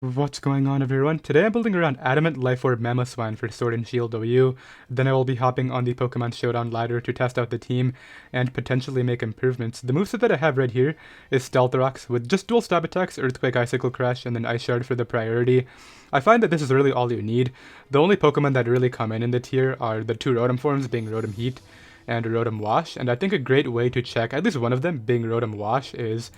What's going on, everyone? Today I'm building around Adamant Life Orb Mamoswine for Sword and Shield OU. Then I will be hopping on the Pokemon Showdown ladder to test out the team and potentially make improvements. The moveset that I have right here is Stealth Rocks with just dual stab attacks, Earthquake, Icicle Crash, and then Ice Shard for the priority. I find that this is really all you need. The only Pokemon that really come in the tier are the two Rotom forms, being Rotom Heat and Rotom Wash, and I think a great way to check at least one of them, being Rotom Wash, is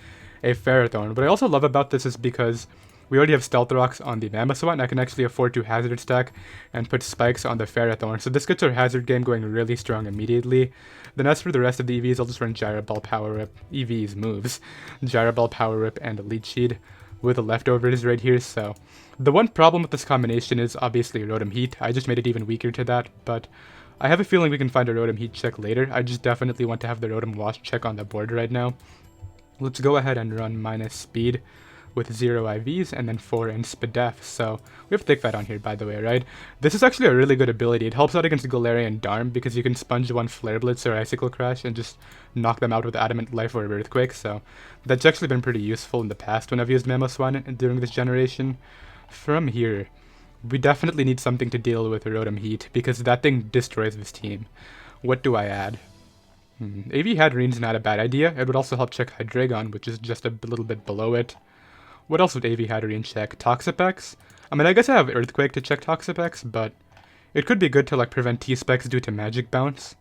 a Ferrothorn. What I also love about this is because we already have Stealth Rocks on the Mamoswine, and I can actually afford to Hazard stack and put Spikes on the Ferrothorn. So this gets our Hazard game going really strong immediately. Then as for the rest of the EVs, I'll just run Gyro Ball, Power Whip, EVs, moves. Gyro Ball, Power Whip, and Leech Seed with the leftovers right here. So the one problem with this combination is obviously Rotom Heat. I just made it even weaker to that, but I have a feeling we can find a Rotom Heat check later. I just definitely want to have the Rotom Wash check on the board right now. Let's go ahead and run minus speed with 0 IVs and then 4 in Spadef. So we have Thick Fat on here, by the way, right? This is actually a really good ability. It helps out against Galarian Darm because you can sponge one Flare Blitz or Icicle Crash and just knock them out with Adamant Life or Earthquake. So that's actually been pretty useful in the past when I've used Mamoswine during this generation. From here, we definitely need something to deal with Rotom Heat because that thing destroys this team. What do I add? AV Hatterene's not a bad idea. It would also help check Hydreigon, which is just a little bit below it. What else would AV Hatterene check? Toxapex? I mean, I guess I have Earthquake to check Toxapex, but it could be good to like prevent T-Specs due to Magic Bounce.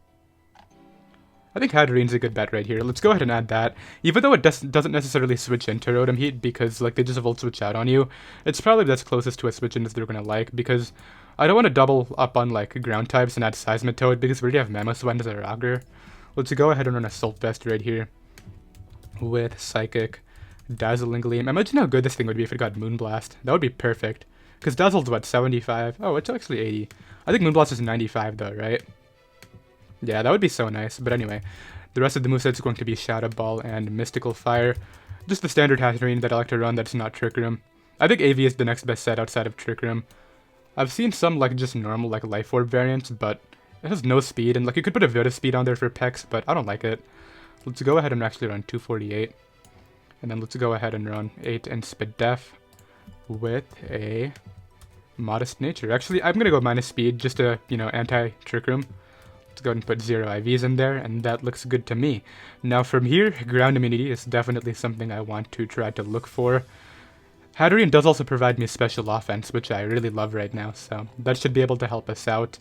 I think Hatterene's a good bet right here. Let's go ahead and add that. Even though it doesn't necessarily switch into Rotom Heat because like they just Volt Switch out on you, it's probably that's closest to a switch in as they're gonna like because I don't want to double up on like ground types and add Seismitoad because we already have Mamoswine as a rocker. Let's go ahead and run Assault Vest right here with Psychic. Dazzling Gleam. Imagine how good this thing would be if it got Moonblast. That would be perfect. Because Dazzle's what, 75? Oh, it's actually 80. I think Moonblast is 95 though, right? Yeah, that would be so nice. But anyway, the rest of the moveset is going to be Shadow Ball and Mystical Fire. Just the standard Hatterene that I like to run that's not Trick Room. I think AV is the next best set outside of Trick Room. I've seen some like just normal like Life Orb variants, but it has no speed. And like you could put a bit of speed on there for Pex, but I don't like it. Let's go ahead and actually run 248. And then let's go ahead and run 8 in Spadef with a Modest Nature. Actually, I'm going to go minus speed just to, anti-Trick Room. Let's go ahead and put 0 IVs in there, and that looks good to me. Now from here, Ground Immunity is definitely something I want to try to look for. Hatterene does also provide me special offense, which I really love right now, so that should be able to help us out.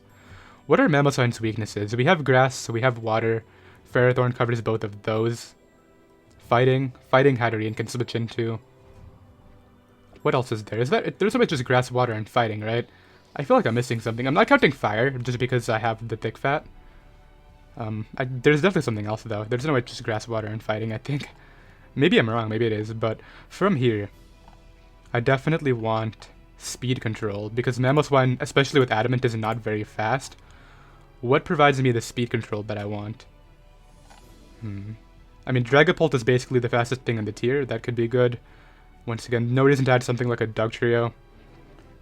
What are Mamoswine's weaknesses? We have Grass, so we have Water. Ferrothorn covers both of those. Fighting Hatterene can switch into. What else is there? There's so much just Grass, Water, and Fighting, right? I feel like I'm missing something. I'm not counting Fire just because I have the Thick Fat. There's definitely something else though. There's no way just Grass, Water, and Fighting. I think. Maybe I'm wrong. Maybe it is. But from here, I definitely want Speed Control because Mamoswine, especially with Adamant, is not very fast. What provides me the speed control that I want? I mean, Dragapult is basically the fastest thing in the tier. That could be good. Once again, no reason to add something like a Dugtrio.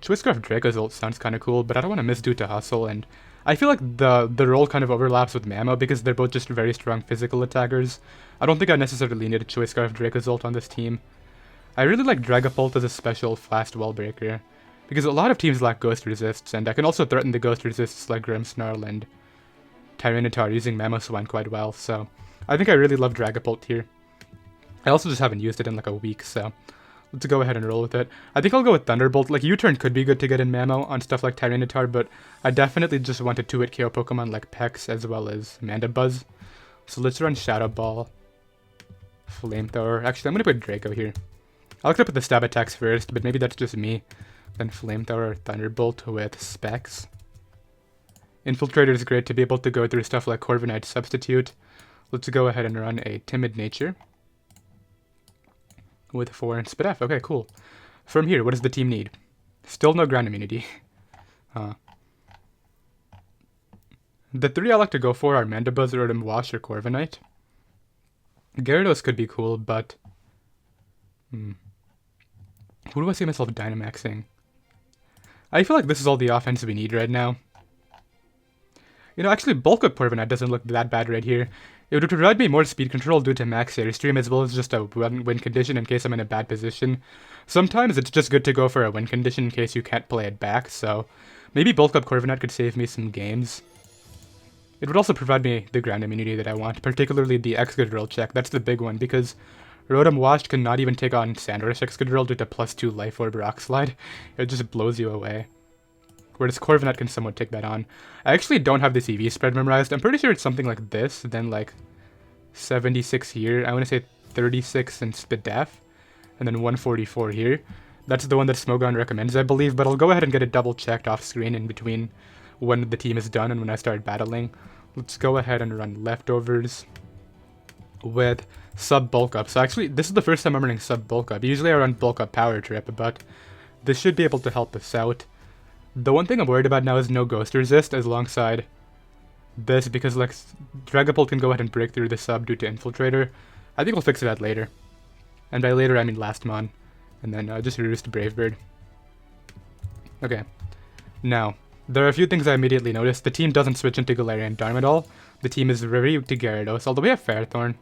Choice-Scarf Draco's ult sounds kind of cool, but I don't want to miss due to Hustle, and I feel like the role kind of overlaps with Mamo because they're both just very strong physical attackers. I don't think I necessarily need a Choice-Scarf Draco's ult on this team. I really like Dragapult as a special fast wallbreaker, because a lot of teams lack Ghost Resists, and I can also threaten the Ghost Resists like Grimmsnarl and Tyranitar using Mamoswine quite well, so I think I really love Dragapult here. I also just haven't used it in like a week, so let's go ahead and roll with it. I think I'll go with Thunderbolt. Like, U-Turn could be good to get in Mamo on stuff like Tyranitar, but I definitely just want a 2-hit KO Pokemon like Pex as well as Mandibuzz. So let's run Shadow Ball, Flamethrower. Actually, I'm going to put Draco here. I like to put the stab attacks first, but maybe that's just me. Then Flamethrower, Thunderbolt with Specs. Infiltrator is great to be able to go through stuff like Corviknight Substitute. Let's go ahead and run a Timid Nature with 4 in Spadef. Okay, cool. From here, what does the team need? Still no ground immunity. The 3 I like to go for are Mandibuzz, Rotom Wash, or Corviknight. Gyarados could be cool, but who do I see myself Dynamaxing? I feel like this is all the offense we need right now. You know, actually, Bulk Up Corviknight doesn't look that bad right here. It would provide me more speed control due to max Airstream, as well as just a win condition in case I'm in a bad position. Sometimes it's just good to go for a win condition in case you can't play it back, so maybe Bulk Up Corviknight could save me some games. It would also provide me the ground immunity that I want, particularly the Excadrill check. That's the big one, because Rotom Washed cannot even take on Sandrush Excadrill due to +2 Life Orb Rock Slide. It just blows you away. Whereas Corviknight can somewhat take that on. I actually don't have this EV spread memorized. I'm pretty sure it's something like this, then like 76 here. I want to say 36 in Spidef, and then 144 here. That's the one that Smogon recommends, I believe, but I'll go ahead and get it double checked off screen in between when the team is done and when I start battling. Let's go ahead and run Leftovers with sub bulk up. So actually, this is the first time I'm running sub bulk up. Usually I run bulk up power trip, but this should be able to help us out. The one thing I'm worried about now is no ghost resist as alongside this, because like Dragapult can go ahead and break through the sub due to Infiltrator. I think we'll fix that later. And by later I mean last mon. And then just Roost Brave Bird. Okay. Now, there are a few things I immediately noticed. The team doesn't switch into Galarian Darm at all. The team is very weak to Gyarados, although we have Ferrothorn.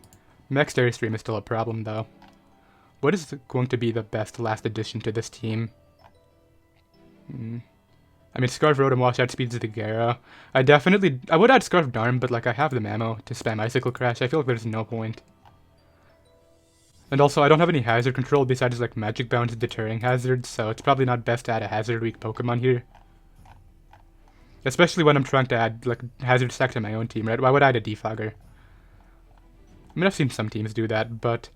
Max Airstream is still a problem though. What is going to be the best last addition to this team? I mean, Scarf Rotom Wash outspeeds the Gyaro. I would add Scarf Darm, but like I have the Mamo to spam Icicle Crash. I feel like there's no point. And also, I don't have any hazard control besides like Magic Bounce deterring hazards, so it's probably not best to add a hazard weak Pokemon here. Especially when I'm trying to add like hazard stack to my own team, right? Why would I add a Defogger? I mean, I've seen some teams do that, but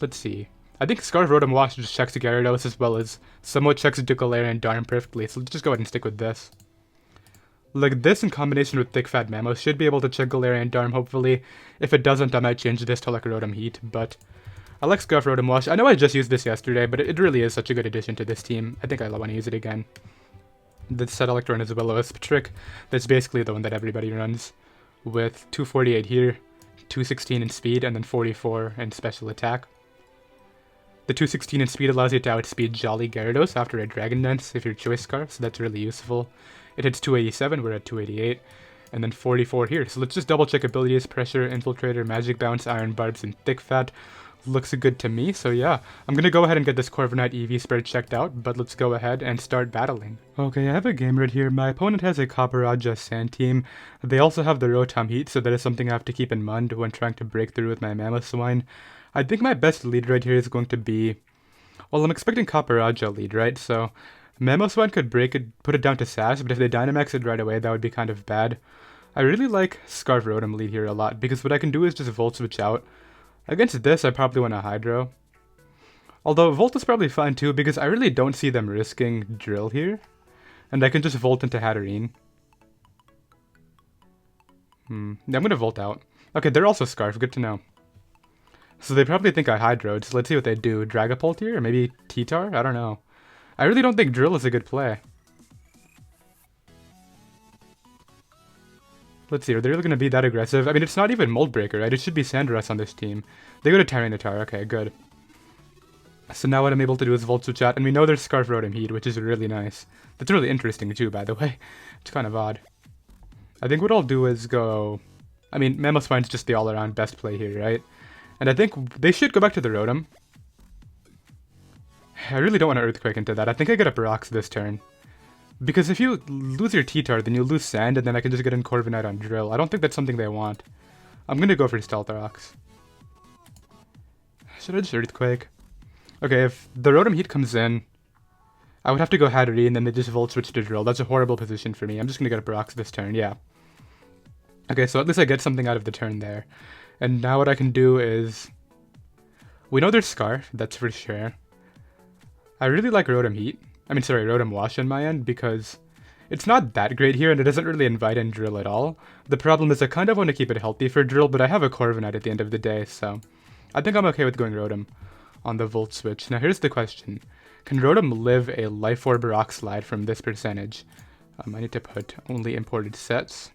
let's see. I think Scarf Rotom Wash just checks the Gyarados as well as somewhat checks into Galarian Darm perfectly, so let's just go ahead and stick with this. Like this in combination with Thick Fat Mamo should be able to check Galarian Darm, hopefully. If it doesn't, I might change this to like Rotom Heat, but I like Scarf Rotom Wash. I know I just used this yesterday, but it really is such a good addition to this team. I think I want to use it again. The Set Electron is a Will-O-Wisp trick. That's basically the one that everybody runs, with 248 here, 216 in speed, and then 44 in special attack. The 216 in speed allows you to outspeed Jolly Gyarados after a Dragon Dance if you're Choice Scarf, so that's really useful. It hits 287, we're at 288, and then 44 here. So let's just double check abilities, Pressure, Infiltrator, Magic Bounce, Iron Barbs, and Thick Fat. Looks good to me, so yeah. I'm gonna go ahead and get this Corviknight EV spread checked out, but let's go ahead and start battling. Okay, I have a game right here. My opponent has a Copperajah Sand team. They also have the Rotom Heat, so that is something I have to keep in mind when trying to break through with my Mamoswine. I think my best lead right here is going to be... Well, I'm expecting Copperajah lead, right? So Mamoswine could break it, put it down to Sass, but if they Dynamax it right away, that would be kind of bad. I really like Scarf Rotom lead here a lot, because what I can do is just Volt Switch out. Against this, I probably want a Hydro. Although Volt is probably fine too, because I really don't see them risking Drill here. And I can just Volt into Hatterene. Yeah, I'm gonna Volt out. Okay, they're also Scarf, good to know. So they probably think I Hydroed, so let's see what they do. Dragapult here? Or maybe T-Tar? I don't know. I really don't think Drill is a good play. Let's see, are they really going to be that aggressive? I mean, it's not even Mold Breaker, right? It should be Sandrush on this team. They go to Tyranitar, okay, good. So now what I'm able to do is Volt Switch out, and we know there's Scarf Rotom Heat, which is really nice. That's really interesting too, by the way. It's kind of odd. I think what I'll do is go... I mean, Mamoswine's just the all-around best play here, right? And I think they should go back to the Rotom. I really don't want to Earthquake into that. I think I get up Rocks this turn. Because if you lose your T-Tar, then you lose Sand, and then I can just get in Corviknight on Drill. I don't think that's something they want. I'm gonna go for Stealth Rocks. Should I just Earthquake? Okay, if the Rotom Heat comes in, I would have to go Hatterene, and then they just Volt Switch to Drill. That's a horrible position for me. I'm just gonna get up Rocks this turn, yeah. Okay, so at least I get something out of the turn there. And now what I can do is... We know there's Scarf, that's for sure. I really like Rotom Heat. Rotom Wash on my end, because it's not that great here, and it doesn't really invite in Drill at all. The problem is I kind of want to keep it healthy for Drill, but I have a Corviknight at the end of the day, so... I think I'm okay with going Rotom on the Volt Switch. Now here's the question. Can Rotom live a Life Orb Rock Slide from this percentage? I need to put only imported sets.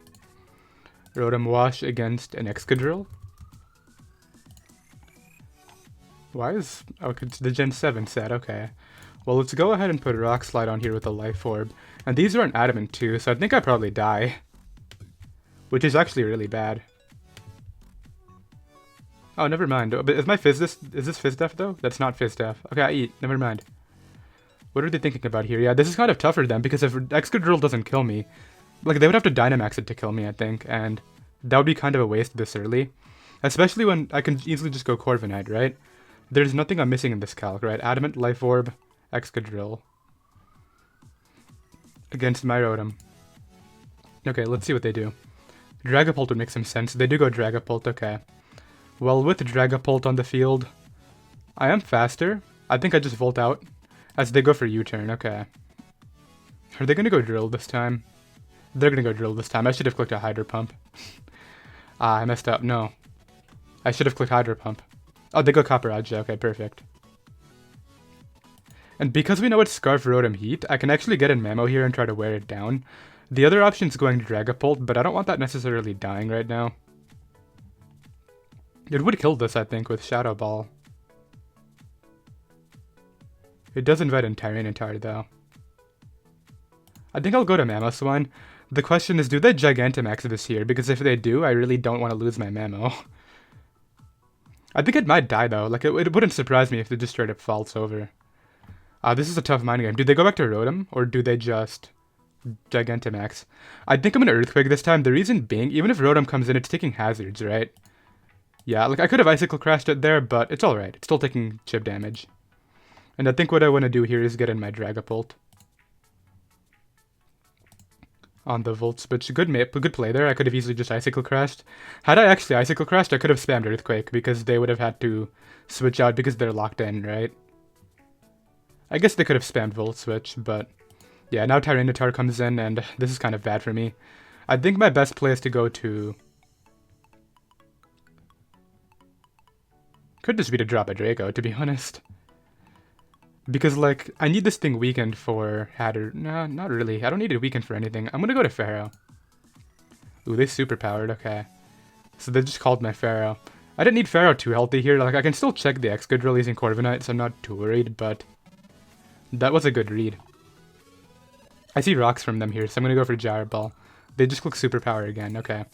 Rotom Wash against an Excadrill. Why is... Oh, it's the Gen 7 set, okay. Well, let's go ahead and put a Rock Slide on here with a Life Orb. And these are an Adamant too, so I think I probably die. which is actually really bad. Oh, never mind. But is my Fizz is this Fizz Def though? That's not Fizz Def. Okay, I eat. Never mind. What are they thinking about here? Yeah, this is kind of tough for them because if Excadrill doesn't kill me, like they would have to Dynamax it to kill me, I think, and that would be kind of a waste this early. Especially when I can easily just go Corviknight, right? There's nothing I'm missing in this calc, right? Adamant, Life Orb, Excadrill. Against my Rotom. Okay, let's see what they do. Dragapult would make some sense. They do go Dragapult, okay. Well, with Dragapult on the field, I am faster. I think I just Volt out as they go for U-turn, okay. Are they going to go Drill this time? They're going to go Drill this time. I should have clicked a Hydro Pump. I messed up. No. I should have clicked Hydro Pump. Oh, they go Copperage. Okay, perfect. And because we know it's Scarf Rotom Heat, I can actually get in Mamo here and try to wear it down. The other option is going Dragapult, but I don't want that necessarily dying right now. It would kill this, I think, with Shadow Ball. It does invite in Tyranitar, though. I think I'll go to Mamoswine. The question is, do they Gigantamax this here? Because if they do, I really don't want to lose my Mamo. I think it might die, though. Like, it wouldn't surprise me if they just straight up false over. This is a tough mind game. Do they go back to Rotom, or do they just Gigantamax? I think I'm going to Earthquake this time. The reason being, even if Rotom comes in, it's taking hazards, right? Yeah, like, I could have Icicle Crashed it there, but it's alright. It's still taking chip damage. And I think what I want to do here is get in my Dragapult. On the Volt Switch. Good play there. I could have easily just Icicle Crashed. Had I actually Icicle Crashed, I could have spammed Earthquake, because they would have had to switch out because they're locked in, right? I guess they could have spammed Volt Switch, but yeah, now Tyranitar comes in, and this is kind of bad for me. I think my best play is to go to... Could just be to drop a Draco, to be honest. Because, like, I need this thing weakened for Hatter... No, not really. I don't need it weakened for anything. I'm gonna go to Pharaoh. Ooh, they superpowered, okay. So they just called my Pharaoh. I didn't need Pharaoh too healthy here. Like, I can still check the Excadrill using Corviknight, so I'm not too worried, but... That was a good read. I see rocks from them here, so I'm gonna go for Gyro Ball. They just click Superpower again, okay.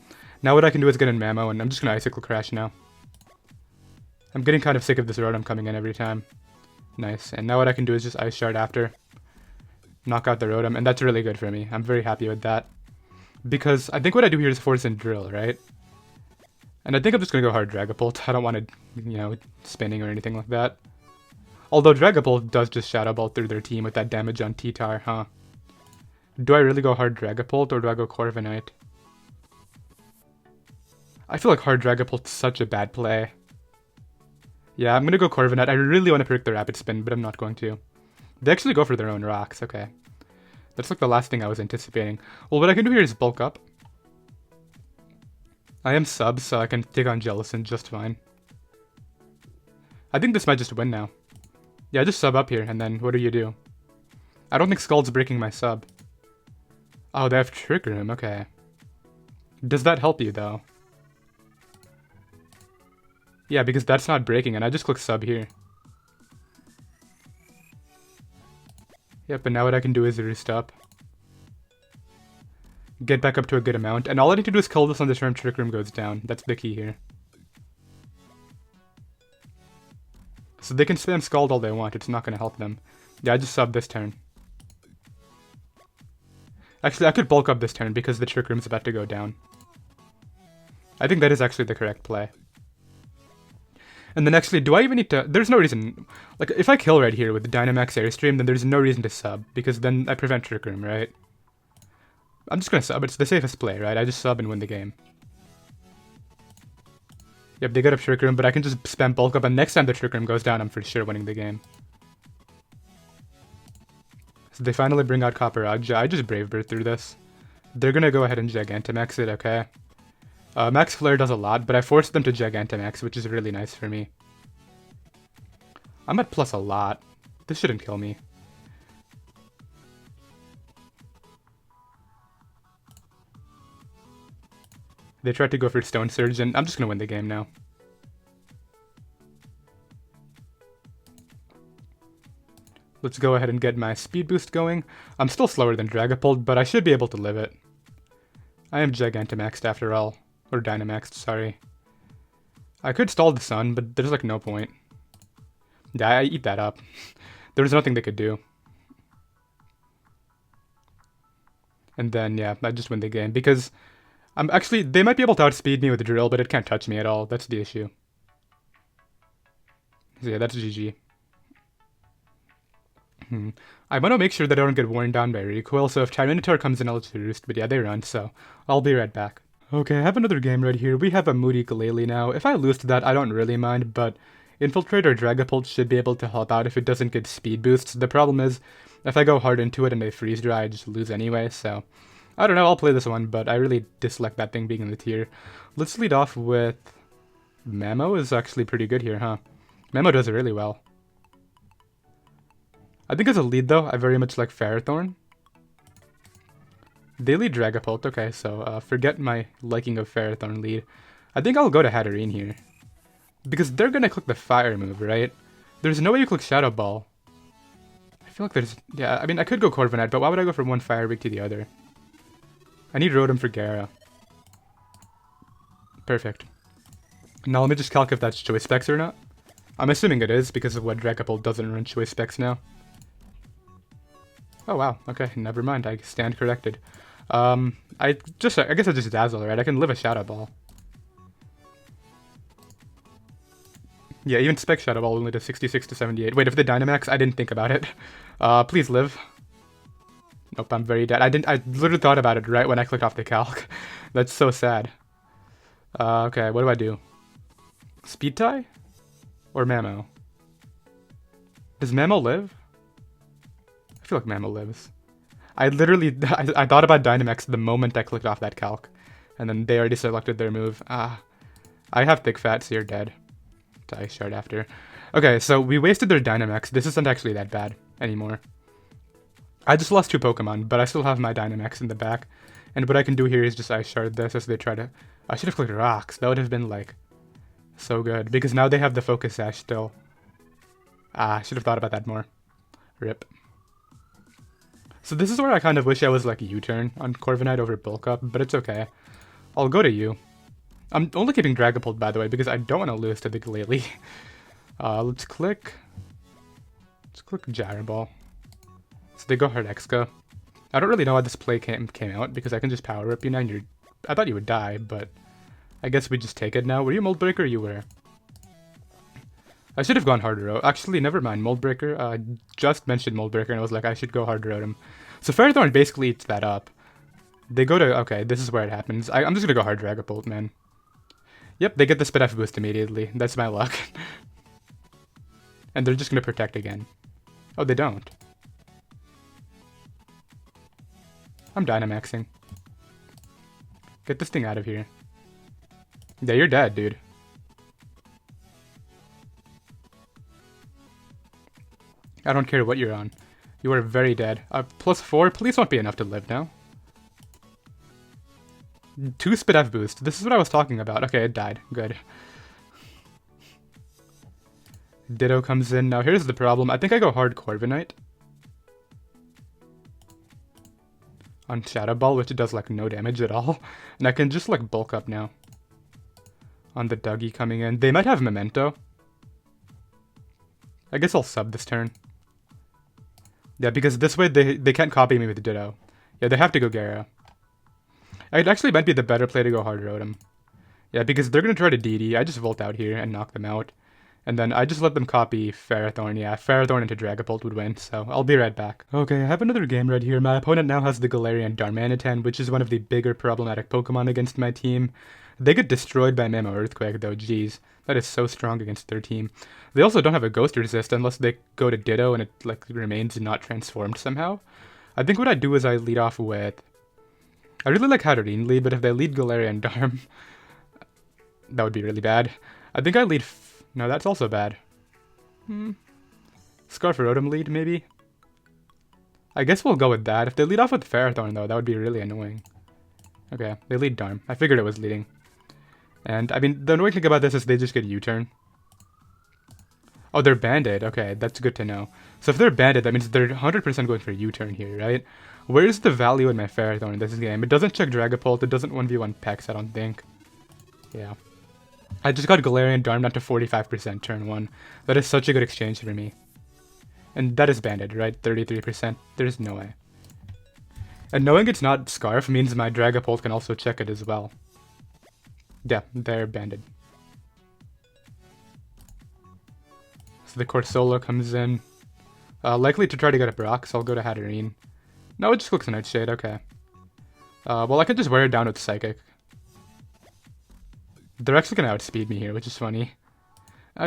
Now what I can do is get in Mamo, and I'm just gonna Icicle Crash now. I'm getting kind of sick of this Rotom coming in every time. Nice, and now what I can do is just Ice Shard after. Knock out the Rotom, and that's really good for me. I'm very happy with that. Because I think what I do here is force in Drill, right? And I think I'm just gonna go hard Dragapult. I don't want to, you know, spinning or anything like that. Although Dragapult does just Shadow Ball through their team with that damage on T-Tar, huh? Do I really go hard Dragapult or do I go Corviknight? I feel like hard Dragapult's such a bad play. Yeah, I'm gonna go Corviknight. I really want to predict the Rapid Spin, but I'm not going to. They actually go for their own rocks, okay. That's like the last thing I was anticipating. Well, what I can do here is bulk up. I am sub, so I can take on Jellicent just fine. I think this might just win now. Yeah, just sub up here, and then what do you do? I don't think Scald's breaking my sub. Oh, they have Trick Room, okay. Does that help you, though? Yeah, because that's not breaking, and I just click sub here. Yep, and now what I can do is roost up. Get back up to a good amount, and all I need to do is kill this on the turn Trick Room goes down. That's the key here. So they can spam Scald all they want, it's not going to help them. Yeah, I just sub this turn. Actually, I could bulk up this turn because the Trick Room's about to go down. I think that is actually the correct play. And then actually, do I even need to... There's no reason... Like, if I kill right here with the Dynamax Airstream, then there's no reason to sub, because then I prevent Trick Room, right? I'm just gonna sub, it's the safest play, right? I just sub and win the game. Yep, they get up Trick Room, but I can just spam bulk up, and next time the Trick Room goes down, I'm for sure winning the game. So they finally bring out Copperage. I just Brave Bird through this. They're gonna go ahead and Gigantamax it, okay? Max Flare does a lot, but I forced them to Gigantamax, which is really nice for me. I'm at plus a lot. This shouldn't kill me. They tried to go for Stone Surge, and I'm just gonna win the game now. Let's go ahead and get my speed boost going. I'm still slower than Dragapult, but I should be able to live it. I am Gigantamaxed after all. Or Dynamaxed, sorry. I could stall the sun, but there's like no point. Yeah, I eat that up. There was nothing they could do. And then, yeah, I just win the game. Because I'm actually, they might be able to outspeed me with the drill, but it can't touch me at all. That's the issue. So yeah, that's GG. I want to make sure that I don't get worn down by recoil, so if Tyranitar comes in, I'll just roost. But yeah, they run, so I'll be right back. Okay, I have another game right here. We have a Moody Glalie now. If I lose to that, I don't really mind, but Infiltrate or Dragapult should be able to help out if it doesn't get speed boosts. The problem is, if I go hard into it and they freeze dry, I just lose anyway, so I don't know, I'll play this one, but I really dislike that thing being in the tier. Let's lead off with... Mamo is actually pretty good here, huh? Mamo does it really well. I think as a lead, though, I very much like Ferrothorn. They lead Dragapult, okay, so forget my liking of Ferrothorn lead. I think I'll go to Hatterene here. Because they're gonna click the fire move, right? There's no way you click Shadow Ball. I feel like there's... Yeah, I mean, I could go Corviknight, but why would I go from one fire break to the other? I need Rotom for Gyro. Perfect. Now let me just calc if that's Choice Specs or not. I'm assuming it is, because of what Dragapult doesn't run Choice Specs now. Oh wow, okay, never mind, I stand corrected. I guess I just Dazzle, right? I can live a Shadow Ball. Yeah, even Spec Shadow Ball only does 66 to 78. Wait, if the Dynamax, I didn't think about it. Please live. Nope, I'm very dead. I literally thought about it right when I clicked off the calc. That's so sad. Okay, what do I do? Speed Tie? Or Mamo? Does Mamo live? I feel like Mamo lives. I literally, I thought about Dynamax the moment I clicked off that calc. And then they already selected their move. I have Thick Fat, so you're dead. Die shard after. Okay, so we wasted their Dynamax. This isn't actually that bad anymore. I just lost 2 Pokemon, but I still have my Dynamax in the back. And what I can do here is just Ice Shard this as they try to... I should have clicked Rocks. That would have been, like, so good. Because now they have the Focus Sash still. I should have thought about that more. Rip. So this is where I kind of wish I was, like, U-turn on Corviknight over Bulk Up, but it's okay. I'll go to you. I'm only keeping Dragapult, by the way, because I don't want to lose to the Glalie. Let's click Gyro Ball. So they go hard Exca. I don't really know how this play came out, because I can just Power Rip you now, and I thought you would die, but I guess we just take it now. Were you Mold Breaker? You were. I should have gone Hard Road. Actually, never mind. Mold Breaker. I just mentioned Mold Breaker, and I was like, I should go Hard Road him. So Ferrothorn basically eats that up. They go to... Okay, this is where it happens. I'm just gonna go Hard Dragapult, man. Yep, they get the Spit F boost immediately. That's my luck. And they're just gonna Protect again. Oh, they don't. I'm Dynamaxing. Get this thing out of here. Yeah, you're dead, dude. I don't care what you're on. You are very dead. +4, please won't be enough to live now. 2 Spit F boost. This is what I was talking about. Okay, it died. Good. Ditto comes in. Now here's the problem. I think I go hard Corviknight on Shadow Ball, which does like no damage at all. And I can just like bulk up now. On the Dougie coming in. They might have Memento. I guess I'll sub this turn. Yeah, because this way they can't copy me with Ditto. Yeah, they have to go Gyro. It actually might be the better play to go Hard Rotom. Yeah, because they're going to try to DD. I just Volt out here and knock them out. And then I just let them copy Ferrothorn. Yeah, Ferrothorn into Dragapult would win, so I'll be right back. Okay, I have another game right here. My opponent now has the Galarian Darmanitan, which is one of the bigger problematic Pokemon against my team. They get destroyed by Mamo Earthquake, though. Jeez, that is so strong against their team. They also don't have a Ghost Resist unless they go to Ditto and it like remains not transformed somehow. I think what I do is I lead off with... I really like Hatterene lead, but if they lead Galarian Darm, that would be really bad. I think I lead... No, that's also bad. Scarferotum lead, maybe? I guess we'll go with that. If they lead off with Ferrothorn, though, that would be really annoying. Okay, they lead Darm. I figured it was leading. And, I mean, the annoying thing about this is they just get U-turn. Oh, they're banded. Okay, that's good to know. So if they're banded, that means they're 100% going for U-turn here, right? Where's the value in my Ferrothorn in this game? It doesn't check Dragapult. It doesn't 1v1 Pex, I don't think. Yeah. I just got Galarian Darm down to 45% turn 1. That is such a good exchange for me. And that is banded, right? 33%. There's no way. And knowing it's not Scarf means my Dragapult can also check it as well. Yeah, they're banded. So the Corsola comes in. Likely to try to get a Brock, so I'll go to Hatterene. No, it just looks a Nightshade, okay. Well, I could just wear it down with Psychic. They're actually going to outspeed me here, which is funny.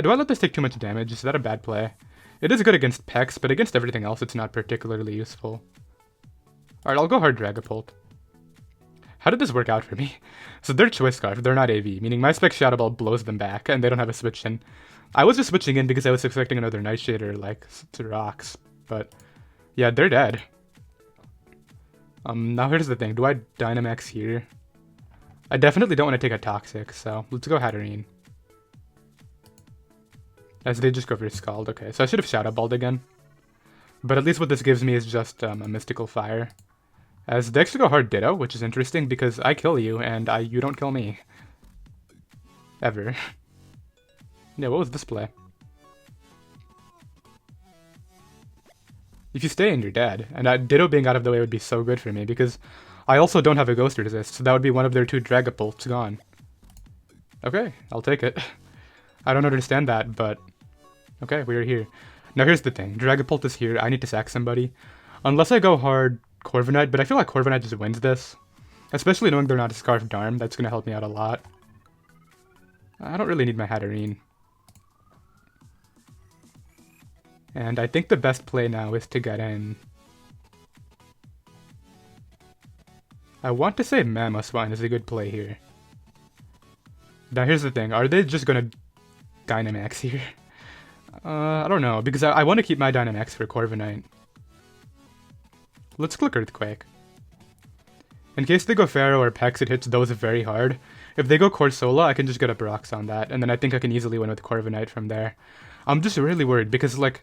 Do I let this take too much damage? Is that a bad play? It is good against Pex, but against everything else it's not particularly useful. Alright, I'll go hard Dragapult. How did this work out for me? So they're Choice Scarf, they're not AV, meaning my Spec Shadow Ball blows them back, and they don't have a switch in. I was just switching in because I was expecting another Nightshade or, like, to rocks, but yeah, they're dead. Now here's the thing, do I Dynamax here? I definitely don't want to take a Toxic, so let's go Hatterene. As they just go for Scald, okay, so I should have Shadow Balled again. But at least what this gives me is just a Mystical Fire. As they actually go hard Ditto, which is interesting because I kill you and you don't kill me. Ever. Yeah, what was this play? If you stay in, you're dead. And Ditto being out of the way would be so good for me because I also don't have a Ghost Resist, so that would be one of their 2 Dragapults gone. Okay, I'll take it. I don't understand that, but okay, we're here. Now here's the thing, Dragapult is here, I need to sack somebody. Unless I go hard Corviknight, but I feel like Corviknight just wins this. Especially knowing they're not a Scarf Darm, that's going to help me out a lot. I don't really need my Hatterene. And I think the best play now is to get in. I want to say Mamoswine is a good play here. Now here's the thing, are they just going to Dynamax here? I don't know, because I want to keep my Dynamax for Corviknight. Let's click Earthquake. In case they go Pharaoh or Pex, it hits those very hard. If they go Corsola, I can just get a Brox on that, and then I think I can easily win with Corviknight from there. I'm just really worried, because, like,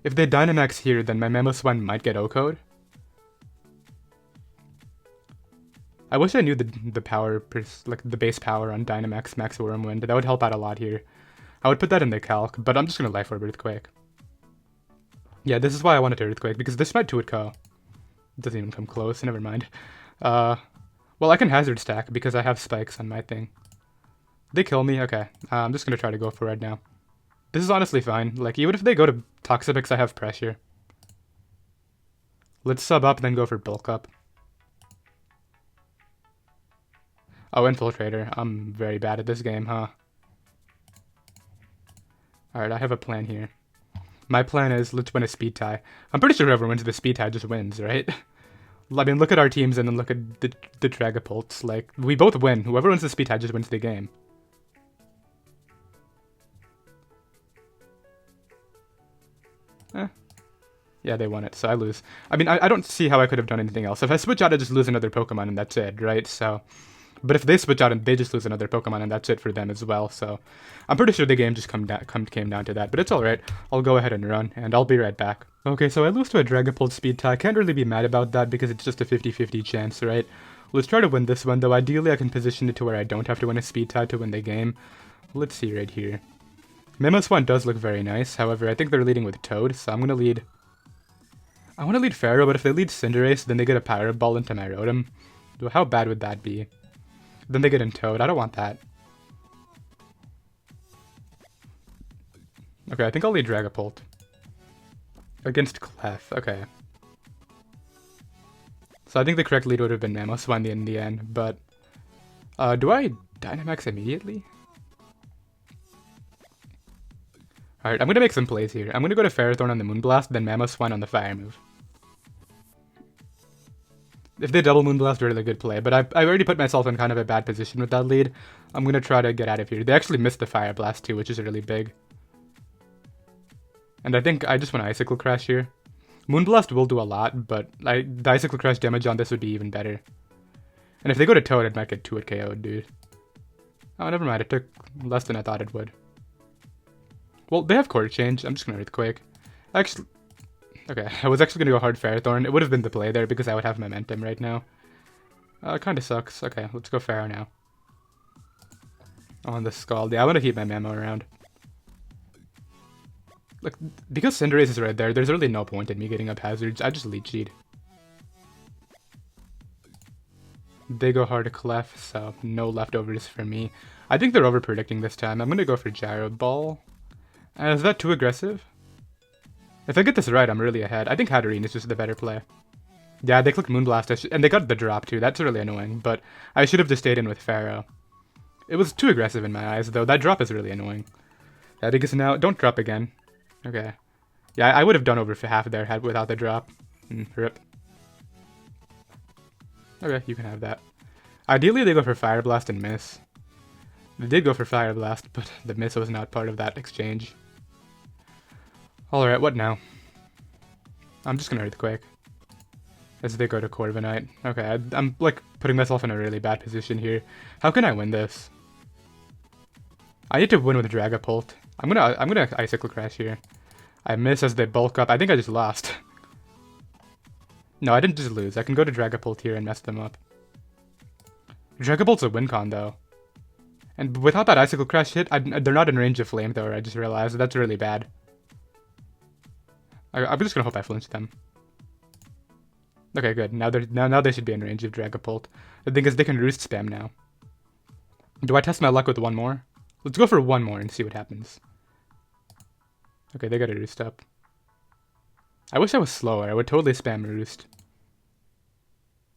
if they Dynamax here, then my Mamoswine might get O-Code. I wish I knew the power, like, the base power on Dynamax Max Whirlwind. That would help out a lot here. I would put that in the calc, but I'm just going to Life Orb Earthquake. Yeah, this is why I wanted to Earthquake, because this might 2-hit KO. It doesn't even come close, never mind. Well, I can Hazard Stack, because I have spikes on my thing. They kill me? Okay. I'm just going to try to go for Red now. This is honestly fine. Like, even if they go to Toxapex, I have pressure. Let's sub up, then go for Bulk Up. Oh, Infiltrator. I'm very bad at this game, huh? Alright, I have a plan here. My plan is, let's win a speed tie. I'm pretty sure whoever wins the speed tie just wins, right? I mean, look at our teams and then look at the Dragapults. Like, we both win. Whoever wins the speed tie just wins the game. Yeah, they won it, so I lose. I mean, I don't see how I could have done anything else. If I switch out, I just lose another Pokemon and that's it, right? So, but if they switch out and they just lose another Pokemon and that's it for them as well, so I'm pretty sure the game just came down to that, but it's alright. I'll go ahead and run, and I'll be right back. Okay, so I lose to a Dragapult speed tie. Can't really be mad about that because it's just a 50-50 chance, right? Let's try to win this one, though. Ideally, I can position it to where I don't have to win a speed tie to win the game. Let's see right here. Mamoswine does look very nice, however, I think they're leading with Toad, so I'm gonna lead... I want to lead Pharaoh, but if they lead Cinderace, then they get a Pyro Ball into my Rotom. How bad would that be? Then they get in Toad. I don't want that. Okay, I think I'll lead Dragapult. Against Clef, okay. So I think the correct lead would have been Mamoswine in the end, but... do I Dynamax immediately? Alright, I'm gonna make some plays here. I'm gonna go to Ferrothorn on the Moonblast, then Mamoswine on the Fire move. If they double Moonblast, really good play, but I already put myself in kind of a bad position with that lead. I'm gonna try to get out of here. They actually missed the Fire Blast too, which is really big. And I think I just want to Icicle Crash here. Moonblast will do a lot, but the Icicle Crash damage on this would be even better. And if they go to Toad, it might get 2-hit KO'd, dude. Oh, never mind, it took less than I thought it would. Well, they have Core Change. I'm just gonna Earthquake. Actually, okay, I was actually gonna go hard Ferrothorn. It would have been the play there because I would have Momentum right now. It kind of sucks. Okay, let's go Pharaoh now. On the Scald. Yeah, I want to keep my Mamo around. Like, because Cinderace is right there, there's really no point in me getting up hazards. I just Leech Seed. They go hard to Clef, so no leftovers for me. I think they're over-predicting this time. I'm gonna go for Gyro Ball. Is that too aggressive? If I get this right, I'm really ahead. I think Hatterene is just the better play. Yeah, they clicked Moonblast, and they got the drop too. That's really annoying, but I should have just stayed in with Pharaoh. It was too aggressive in my eyes, though. That drop is really annoying. I think it's now... Don't drop again. Okay. Yeah, I would have done over for half of their head without the drop. Rip. Okay, you can have that. Ideally, they go for Fire Blast and miss. They did go for Fire Blast, but the miss was not part of that exchange. Alright, what now? I'm just gonna Earthquake. As they go to Corviknight. Okay, I'm like putting myself in a really bad position here. How can I win this? I need to win with Dragapult. I'm gonna Icicle Crash here. I miss as they bulk up. I think I just lost. No, I didn't just lose. I can go to Dragapult here and mess them up. Dragapult's a win con though. And without that Icicle Crash hit, they're not in range of Flamethrower. I just realized that's really bad. I'm just gonna hope I flinch them. Okay, good. Now they should be in range of Dragapult. The thing is, they can Roost spam now. Do I test my luck with one more? Let's go for one more and see what happens. Okay, they got a Roost up. I wish I was slower. I would totally spam Roost.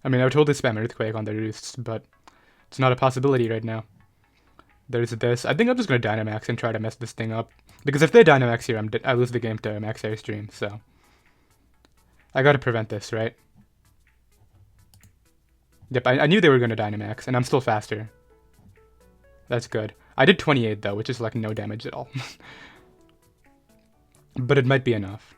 I mean, I would totally spam Earthquake on the Roosts, but it's not a possibility right now. There's this. I think I'm just going to Dynamax and try to mess this thing up. Because if they Dynamax here, I lose the game to Max Airstream, so... I gotta prevent this, right? Yep, I knew they were going to Dynamax, and I'm still faster. That's good. I did 28, though, which is like no damage at all. But it might be enough.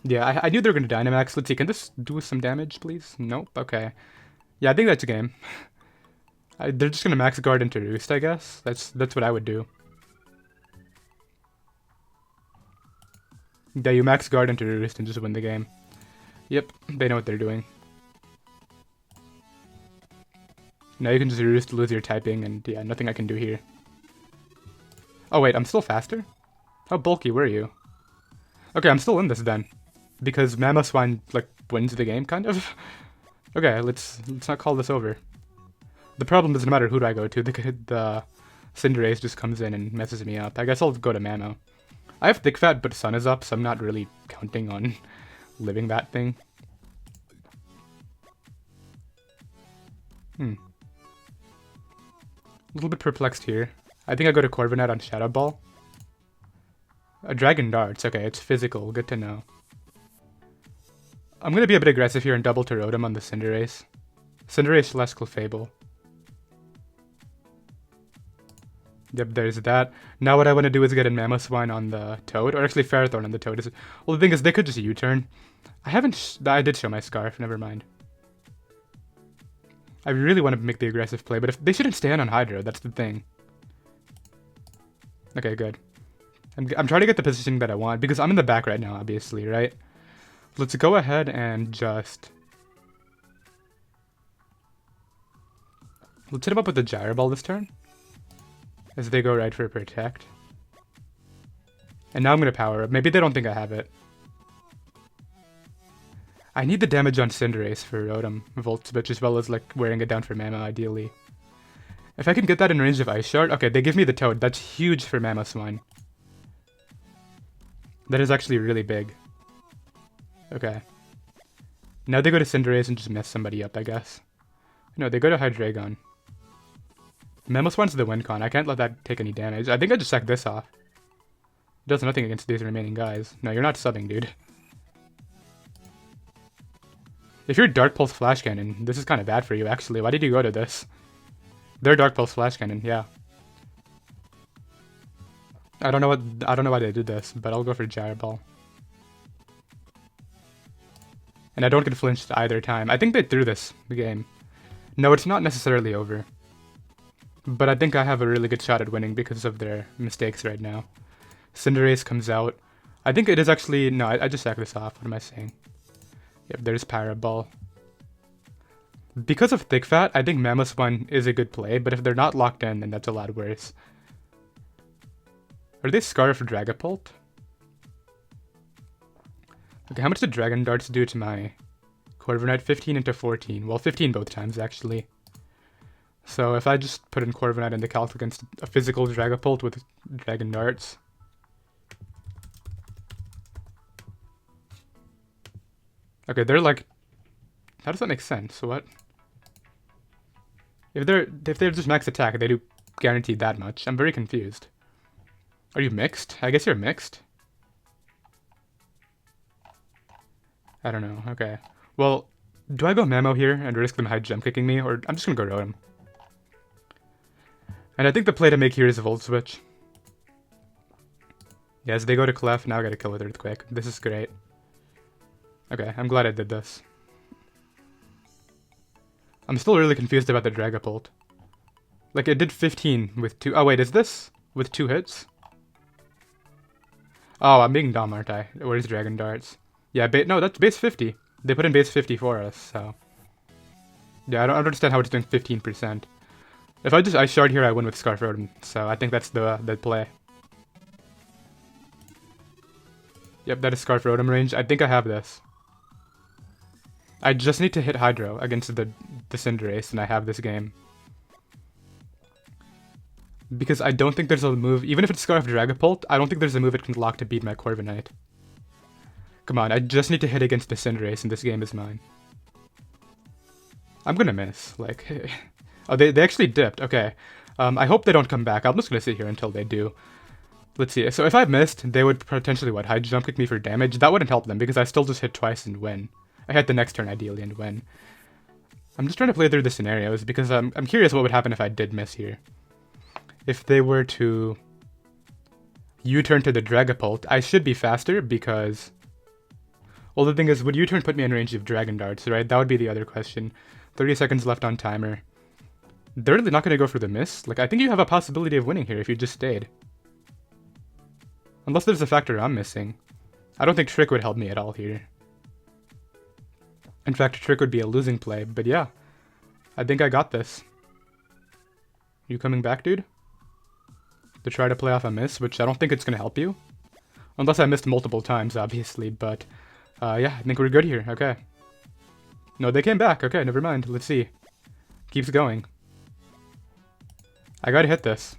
Yeah, I knew they were going to Dynamax. Let's see, can this do some damage, please? Nope, okay. Yeah, I think that's a game. They're just going to Max Guard into Roost, I guess. That's what I would do. Yeah, you Max Guard into Roost and just win the game. Yep, they know what they're doing. Now you can just Roost, lose your typing, and yeah, nothing I can do here. Oh wait, I'm still faster? How bulky were you? Okay, I'm still in this then. Because Mamoswine, like, wins the game, kind of? Okay, let's not call this over. The problem is no matter who do I go to, the Cinderace just comes in and messes me up. I guess I'll go to Mamo. I have Thick Fat, but Sun is up, so I'm not really counting on living that thing. A little bit perplexed here. I think I go to Corviknight on Shadow Ball. A Dragon Darts, okay, it's physical, good to know. I'm going to be a bit aggressive here and double Rotom on the Cinderace. Cinderace less Clefable. Yep, there's that. Now what I want to do is get a Mamoswine on the Toad, or actually Ferrothorn on the Toad. Well, the thing is, they could just U-turn. I did show my Scarf, never mind. I really want to make the aggressive play, but if they shouldn't stand on Hydro, that's the thing. Okay, good. I'm trying to get the position that I want, because I'm in the back right now, obviously, right? Let's go ahead and just... Let's hit him up with the Gyro Ball this turn. As they go right for Protect. And now I'm going to Power Up. Maybe they don't think I have it. I need the damage on Cinderace for Rotom Volt Switch, as well as like wearing it down for Mamo, ideally. If I can get that in range of Ice Shard... Okay, they give me the Toad. That's huge for Mamoswine. That is actually really big. Okay. Now they go to Cinderace and just mess somebody up, I guess. No, they go to Hydreigon. Mamoswine's the win con. I can't let that take any damage. I think I just sack this off. It does nothing against these remaining guys. No, you're not subbing, dude. If you're Dark Pulse Flash Cannon, this is kind of bad for you, actually. Why did you go to this? They're Dark Pulse Flash Cannon, yeah. I don't know why they did this, but I'll go for Gyro Ball. And I don't get flinched either time. I think they threw this game. No, it's not necessarily over. But I think I have a really good shot at winning because of their mistakes right now. Cinderace comes out. I think it is actually... No, I just sack this off. What am I saying? Yep, there's Gyro Ball. Because of Thick Fat, I think Mamoswine is a good play, but if they're not locked in, then that's a lot worse. Are they Scarf or Dragapult? Okay, how much did Dragon Darts do to my Corviknight? 15 into 14. Well, 15 both times, actually. So if I just put in Corviknight in the calc against a physical Dragapult with Dragon Darts... Okay, they're like... How does that make sense? What? If they're just max attack, they do guaranteed that much. I'm very confused. Are you mixed? I guess you're mixed. I don't know. Okay. Well, do I go Mamo here and risk them high jump kicking me, or I'm just gonna go Rotom? And I think the play to make here is a Volt Switch. Yes, they go to Clef. Now I gotta kill with Earthquake. This is great. Okay, I'm glad I did this. I'm still really confused about the Dragapult. Like, it did 15 with 2... Oh, wait, is this with 2 hits? Oh, I'm being dumb, aren't I? Where's Dragon Darts? Yeah, no, that's base 50. They put in base 50 for us, so... Yeah, I don't understand how it's doing 15%. If I just Ice Shard here, I win with Scarf Rotom, so I think that's the play. Yep, that is Scarf Rotom range. I think I have this. I just need to hit Hydro against the Cinderace, and I have this game. Because I don't think there's a move, even if it's Scarf Dragapult, I don't think there's a move it can lock to beat my Corviknight. Come on, I just need to hit against the Cinderace, and this game is mine. I'm gonna miss, like... Oh, they actually dipped, okay. I hope they don't come back. I'm just gonna sit here until they do. Let's see, so if I missed, they would potentially, what, high jump kick me for damage? That wouldn't help them, because I still just hit twice and win. I hit the next turn, ideally, and win. I'm just trying to play through the scenarios, because I'm curious what would happen if I did miss here. If they were to U-turn to the Dragapult, I should be faster, because... Well, the thing is, would U-turn put me in range of Dragon Darts, right? That would be the other question. 30 seconds left on timer. They're really not going to go for the miss? Like, I think you have a possibility of winning here if you just stayed. Unless there's a factor I'm missing. I don't think Trick would help me at all here. In fact, Trick would be a losing play, but yeah. I think I got this. You coming back, dude? To try to play off a miss, which I don't think it's going to help you. Unless I missed multiple times, obviously, but... yeah, I think we're good here, okay. No, they came back, okay, never mind, let's see. Keeps going. I gotta hit this.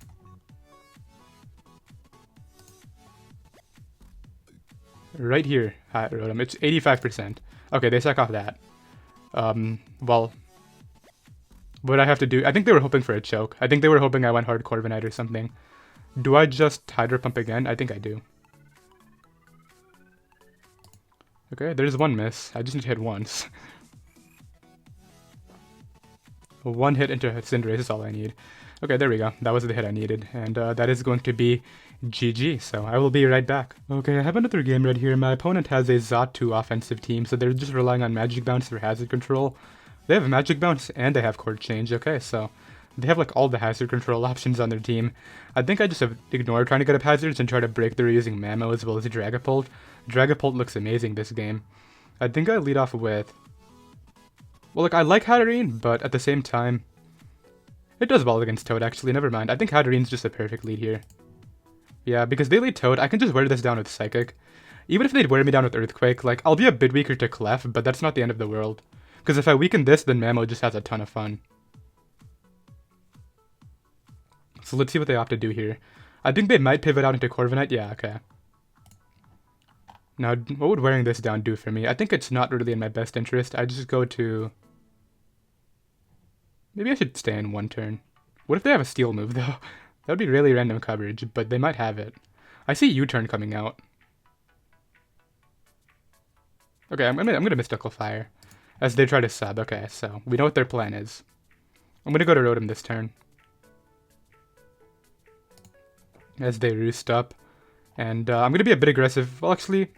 Right here, Rotom. It's 85%. Okay, they sack off that. Well... What I have to do... I think they were hoping for a choke. I think they were hoping I went hard Corviknight or something. Do I just Hydro Pump again? I think I do. Okay, there's one miss. I just need to hit once. One hit into Cinderace is all I need. Okay, there we go. That was the hit I needed. And that is going to be GG, so I will be right back. Okay, I have another game right here. My opponent has a Zot2 offensive team, so they're just relying on Magic Bounce for hazard control. They have Magic Bounce and they have Court Change. Okay, so they have like all the hazard control options on their team. I think I just have ignored trying to get up hazards and try to break through using Mamo as well as Dragapult. Dragapult looks amazing this game. I think I lead off with... Well, like, I like Hatterene, but at the same time... It does well against Toad, actually. Never mind. I think Hatterene's just a perfect lead here. Yeah, because they lead Toad, I can just wear this down with Psychic. Even if they'd wear me down with Earthquake, like, I'll be a bit weaker to Clef, but that's not the end of the world. Because if I weaken this, then Mamo just has a ton of fun. So let's see what they opt to do here. I think they might pivot out into Corviknight. Yeah, okay. Now, what would wearing this down do for me? I think it's not really in my best interest. I just go to... Maybe I should stay in one turn. What if they have a steal move, though? That would be really random coverage, but they might have it. I see U-turn coming out. Okay, I'm gonna Mystical Fire. As they try to sub. Okay, so we know what their plan is. I'm gonna go to Rotom this turn. As they roost up. And I'm gonna be a bit aggressive. Well, actually...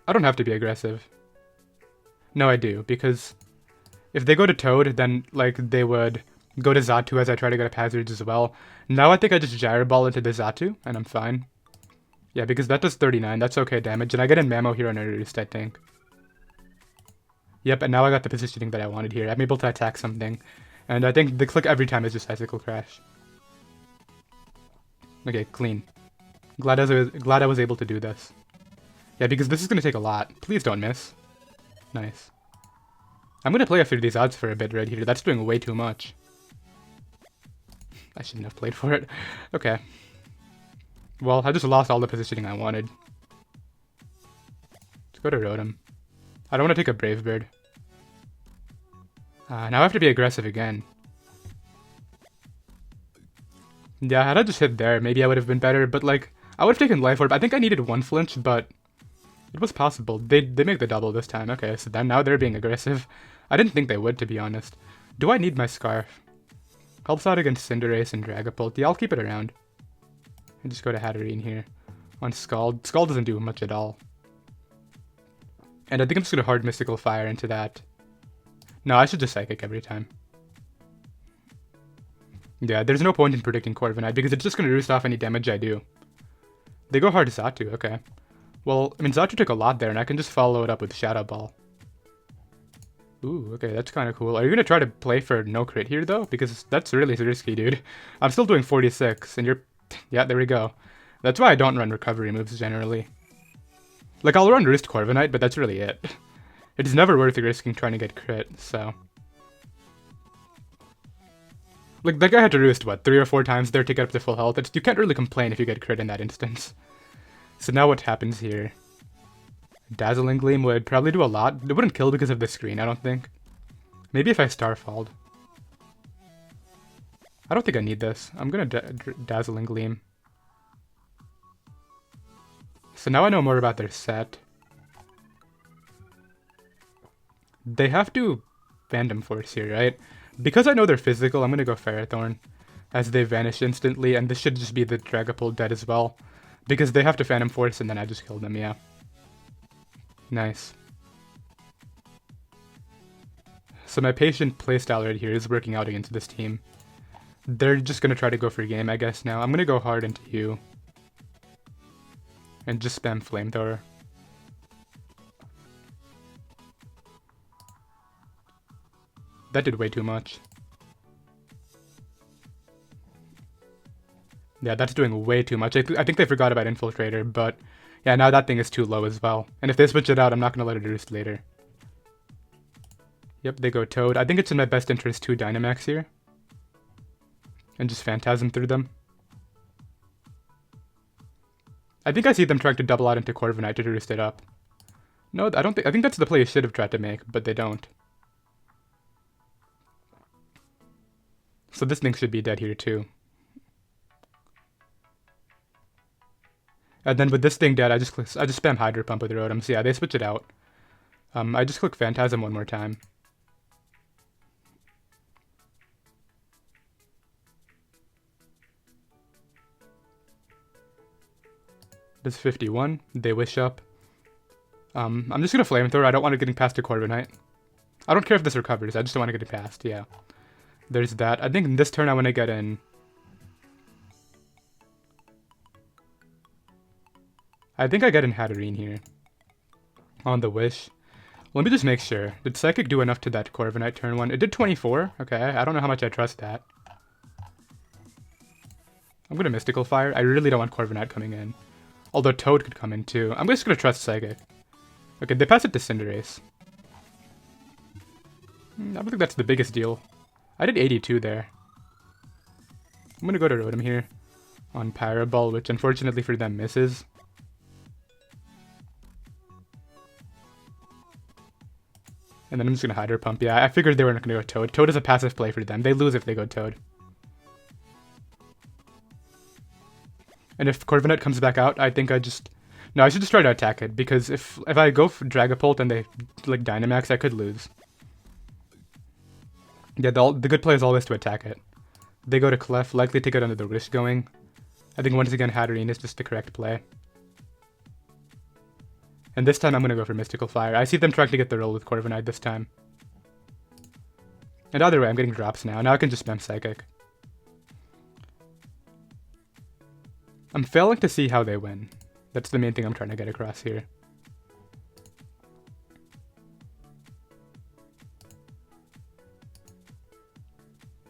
I don't have to be aggressive. No, I do, because... If they go to Toad, then, like, they would Go to Xatu as I try to get up hazards as well. Now I think I just Gyro Ball into the Xatu, and I'm fine. Yeah, because that does 39. That's okay damage, and I get in Mamo here on a Roost, I think. Yep, and now I got the positioning that I wanted here. I'm able to attack something. And I think the click every time is just Icicle Crash. Okay, clean. Glad I was able to do this. Yeah, because this is going to take a lot. Please don't miss. Nice. I'm going to play after these odds for a bit right here. That's doing way too much. I shouldn't have played for it. Okay. Well, I just lost all the positioning I wanted. Let's go to Rotom. I don't want to take a Brave Bird. Now I have to be aggressive again. Yeah, had I just hit there, maybe I would have been better, but like, I would have taken Life Orb. I think I needed one flinch, but it was possible. They make the double this time. Okay, so then now they're being aggressive. I didn't think they would, to be honest. Do I need my Scarf? Helps out against Cinderace and Dragapult. Yeah, I'll keep it around. And just go to Hatterene here. On Scald. Scald doesn't do much at all. And I think I'm just going to hard Mystical Fire into that. No, I should just Psychic every time. Yeah, there's no point in predicting Corviknight because it's just going to roost off any damage I do. They go hard Xatu, okay. Well, I mean, Xatu took a lot there, and I can just follow it up with Shadow Ball. Ooh, okay, that's kind of cool. Are you going to try to play for no crit here, though? Because that's really risky, dude. I'm still doing 46, and you're... Yeah, there we go. That's why I don't run recovery moves, generally. Like, I'll run Roost Corviknight, but that's really it. It's never worth risking trying to get crit, so... Like, that guy had to Roost, what, 3 or 4 times there to get up to full health? You can't really complain if you get crit in that instance. So now what happens here? Dazzling Gleam would probably do a lot. It wouldn't kill because of the screen, I don't think. Maybe if I Starfalled. I don't think I need this. I'm gonna Dazzling Gleam. So now I know more about their set. They have to Phantom Force here, right? Because I know they're physical, I'm gonna go Ferrothorn. As they vanish instantly, and this should just be the Dragapult dead as well. Because they have to Phantom Force and then I just killed them, yeah. Nice. So my patient playstyle right here is working out against this team. They're just gonna try to go for game, I guess, now. I'm gonna go hard into you. And just spam Flamethrower. That did way too much. Yeah, that's doing way too much. I think they forgot about Infiltrator, but... Yeah, now that thing is too low as well. And if they switch it out, I'm not going to let it roost later. Yep, they go Toad. I think it's in my best interest to Dynamax here. And just Phantasm through them. I think I see them trying to double out into Corviknight to roost it up. No, I don't think... I think that's the play you should have tried to make, but they don't. So this thing should be dead here too. And then with this thing dead, I just spam Hydro Pump with Rotom. So yeah, they switch it out. I just click Phantasm one more time. This 51. They wish up. I'm just gonna Flamethrower. I don't want it getting past a Corviknight. I don't care if this recovers. I just don't want to get it past. Yeah. There's that. I think in this turn I want to get in. I think I get in Hatterene here. On the Wish. Let me just make sure. Did Psychic do enough to that Corviknight turn 1? It did 24. Okay, I don't know how much I trust that. I'm gonna Mystical Fire. I really don't want Corviknight coming in. Although Toad could come in too. I'm just gonna trust Psychic. Okay, they pass it to Cinderace. I don't think that's the biggest deal. I did 82 there. I'm gonna go to Rotom here. On Parabol, which unfortunately for them misses. And then I'm just gonna Hydro Pump. Yeah, I figured they were not gonna go Toad. Toad is a passive play for them. They lose if they go Toad. And if Corviknight comes back out, I think I just... No, I should just try to attack it, because if I go for Dragapult and they, like, Dynamax, I could lose. Yeah, the good play is always to attack it. They go to Clef, likely to get under the Wish going. I think once again, Hatterene is just the correct play. And this time I'm going to go for Mystical Fire. I see them trying to get the roll with Corviknight this time. And either way, I'm getting drops now. Now I can just spam Psychic. I'm failing to see how they win. That's the main thing I'm trying to get across here.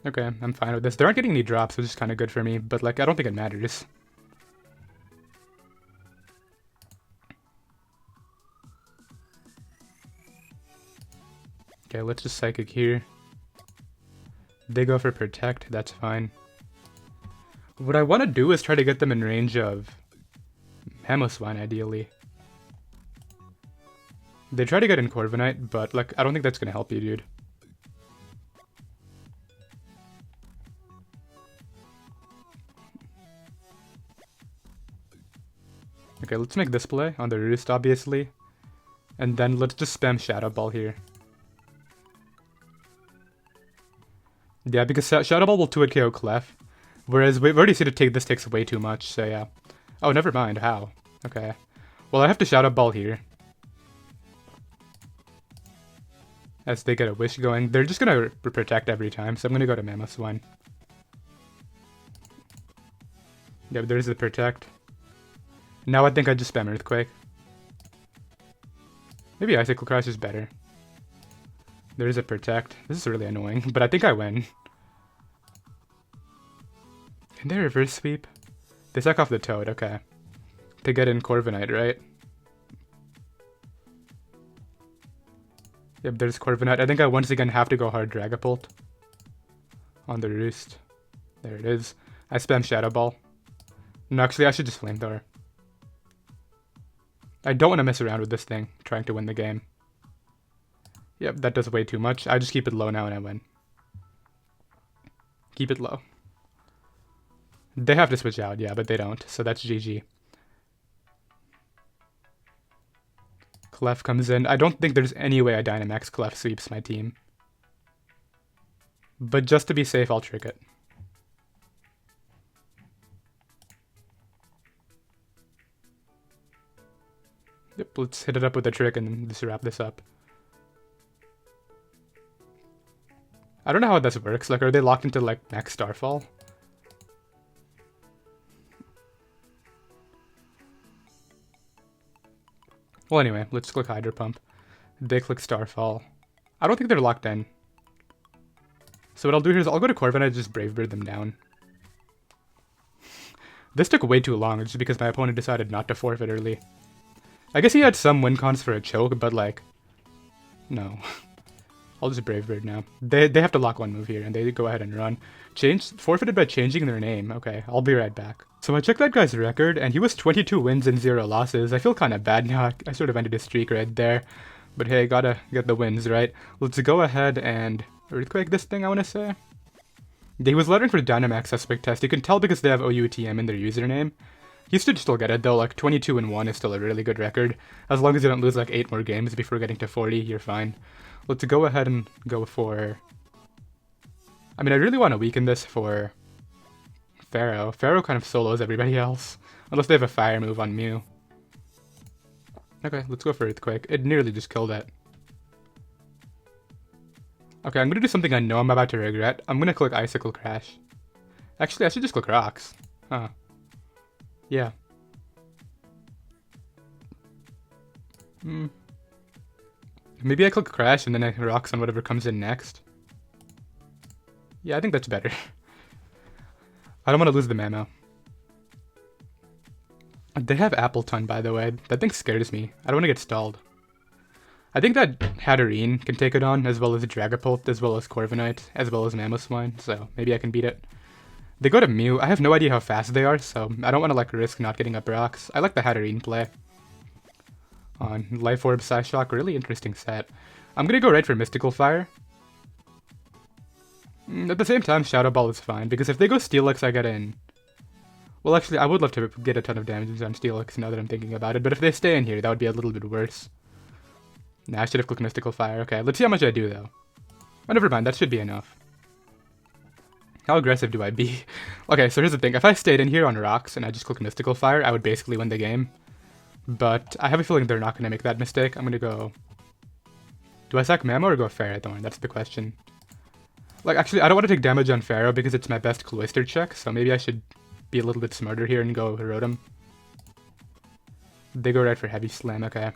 Okay, I'm fine with this. They aren't getting any drops, which is kind of good for me, but like, I don't think it matters. Okay, let's just Psychic here. They go for Protect, that's fine. What I want to do is try to get them in range of Mamoswine, ideally. They try to get in Corviknight, but like, I don't think that's going to help you, dude. Okay, let's make this play on the Roost, obviously. And then let's just spam Shadow Ball here. Yeah, because Shadow Ball will 2-hit KO Clef. Whereas we've already seen this takes way too much, so yeah. Oh, never mind, how? Okay. Well, I have to Shadow Ball here. As they get a Wish going. They're just gonna Protect every time, so I'm gonna go to Mamoswine. Yeah, there's the Protect. Now I think I just spam Earthquake. Maybe Icicle Crash is better. There's a Protect. This is really annoying, but I think I win. Can they reverse sweep? They suck off the Toad, okay. To get in Corviknight, right? Yep, there's Corviknight. I think I once again have to go hard Dragapult. On the Roost. There it is. I spam Shadow Ball. No, actually I should just Flamethrower. I don't want to mess around with this thing, trying to win the game. Yep, that does way too much. I just keep it low now and I win. Keep it low. They have to switch out, yeah, but they don't, so that's GG. Clef comes in. I don't think there's any way a Dynamax Clef sweeps my team. But just to be safe, I'll trick it. Yep, let's hit it up with a trick and just wrap this up. I don't know how this works. Like, are they locked into, like, Max Starfall? Well, anyway, let's click Hydro Pump. They click Starfall. I don't think they're locked in. So what I'll do here is I'll go to Corviknight and just Brave Bird them down. This took way too long, just because my opponent decided not to forfeit early. I guess he had some win cons for a choke, but like, no. I'll just Brave Bird now. They have to lock one move here, and they go ahead and run. Forfeited by changing their name. Okay, I'll be right back. So I checked that guy's record, and he was 22 wins and 0 losses. I feel kind of bad now. I sort of ended his streak right there. But hey, gotta get the wins, right? Let's go ahead and Earthquake this thing, I want to say. He was lettering for Dynamax Suspect Test. You can tell because they have OUTM in their username. He should still get it though, like 22 and 1 is still a really good record. As long as you don't lose like 8 more games before getting to 40, you're fine. Let's go ahead and go for... I mean, I really want to weaken this for Pharaoh. Pharaoh kind of solos everybody else, unless they have a fire move on Mew. Okay, let's go for Earthquake. It nearly just killed it. Okay, I'm going to do something I know I'm about to regret. I'm going to click Icicle Crash. Actually, I should just click Rocks. Huh. Yeah. Maybe I click Crash and then I Rocks on whatever comes in next. Yeah, I think that's better. I don't want to lose the Mamo. They have Appleton, by the way. That thing scares me. I don't want to get stalled. I think that Hatterene can take it on, as well as Dragapult, as well as Corviknight, as well as Mamoswine, so maybe I can beat it. They go to Mew. I have no idea how fast they are, so I don't want to like risk not getting up rocks. I like the Hatterene play. On Life Orb, Psyshock, really interesting set. I'm gonna go right for Mystical Fire. At the same time, Shadow Ball is fine, because if they go Steelix, I get in. Well, actually, I would love to get a ton of damage on Steelix now that I'm thinking about it, but if they stay in here, that would be a little bit worse. Nah, I should have clicked Mystical Fire. Okay, let's see how much I do, though. Oh, never mind, that should be enough. How aggressive do I be? Okay, so here's the thing. If I stayed in here on rocks and I just click Mystical Fire, I would basically win the game. But I have a feeling they're not going to make that mistake. I'm going to go... Do I sack Mamo or go Ferrothorn? That's the question. Like, actually, I don't want to take damage on Pharaoh because it's my best Cloister check, so maybe I should be a little bit smarter here and go Rotom. They go right for Heavy Slam, okay.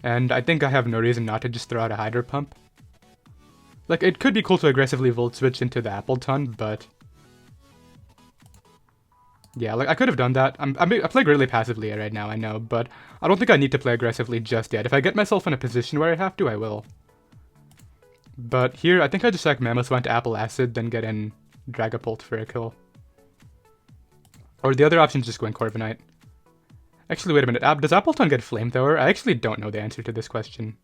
And I think I have no reason not to just throw out a Hydro Pump. Like, it could be cool to aggressively Volt Switch into the Appleton, but... yeah, like, I could have done that. I play really passively right now, I know, but I don't think I need to play aggressively just yet. If I get myself in a position where I have to, I will. But here, I think I just sack Mamoswine to Apple Acid, then get in Dragapult for a kill. Or the other option is just going Corviknight. Actually, wait a minute. Does Appleton get Flamethrower? I actually don't know the answer to this question.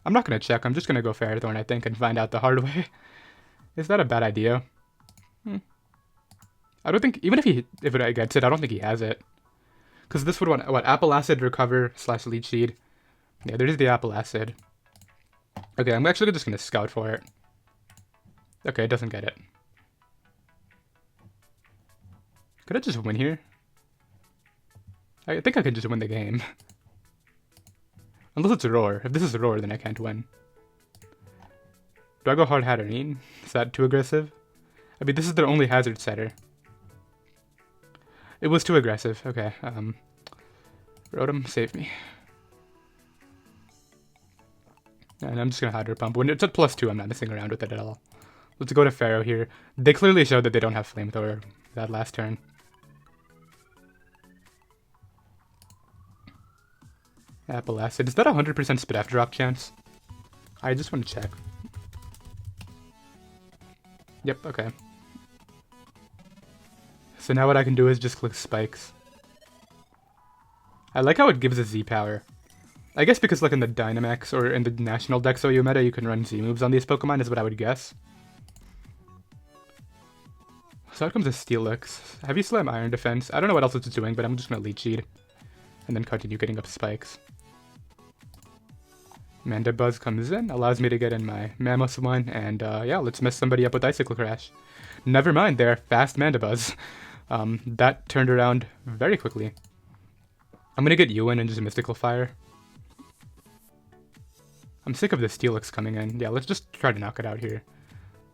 I'm not going to check. I'm just going to go Ferrothorn, I think, and find out the hard way. Is that a bad idea? I don't think... even if it gets it, I don't think he has it. Because this would want... what? Apple Acid, Recover, / Leech Seed. Yeah, there's the Apple Acid. Okay, I'm actually just going to scout for it. Okay, it doesn't get it. Could I just win here? I think I can just win the game. Unless it's a Roar. If this is a Roar, then I can't win. Do I go hard Hatterene? Is that too aggressive? I mean, this is their only hazard setter. It was too aggressive. Okay, Rotom, save me. And I'm just gonna Hydro Pump. When it's at +2, I'm not messing around with it at all. Let's go to Pharaoh here. They clearly showed that they don't have Flamethrower that last turn. Apple Acid. Is that a 100% Spidef drop chance? I just want to check. Yep, okay. So now what I can do is just click Spikes. I like how it gives a Z power. I guess because like in the Dynamax or in the National Dex OU meta, you can run Z moves on these Pokemon is what I would guess. So out comes a Steelix. Heavy Slam, Iron Defense. I don't know what else it's doing, but I'm just going to Leech Seed. And then continue getting up Spikes. Mandibuzz comes in, allows me to get in my Mamoswine, and yeah, let's mess somebody up with Icicle Crash. Never mind, they're fast Mandibuzz. That turned around very quickly. I'm gonna get you in and just Mystical Fire. I'm sick of the Steelix coming in. Yeah, let's just try to knock it out here.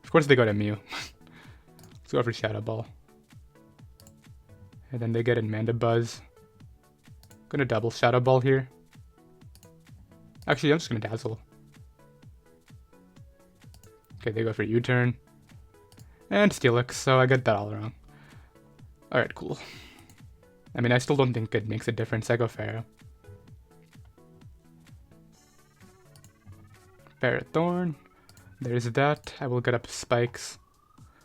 Of course they go to Mew. Let's go for Shadow Ball. And then they get in Mandibuzz. Gonna double Shadow Ball here. Actually, I'm just gonna Dazzle. Okay, they go for U-turn. And Steelix, so I got that all wrong. Alright, cool. I mean, I still don't think it makes a difference. I go Pharaoh. Ferrothorn. There's that. I will get up Spikes.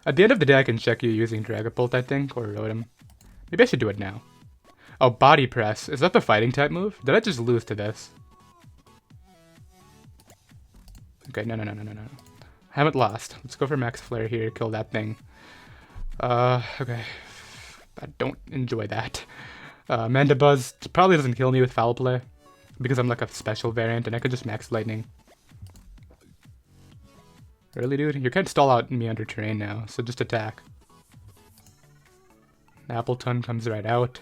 At the end of the day, I can check you using Dragapult, I think, or Rotom. Maybe I should do it now. Oh, Body Press. Is that the fighting type move? Did I just lose to this? Okay, no. I haven't lost. Let's go for Max Flare here, kill that thing. Okay. I don't enjoy that. Mandibuzz probably doesn't kill me with Foul Play, because I'm like a special variant and I could just Max Lightning. Really, dude? You can't stall out me under terrain now, so just attack. Appleton comes right out.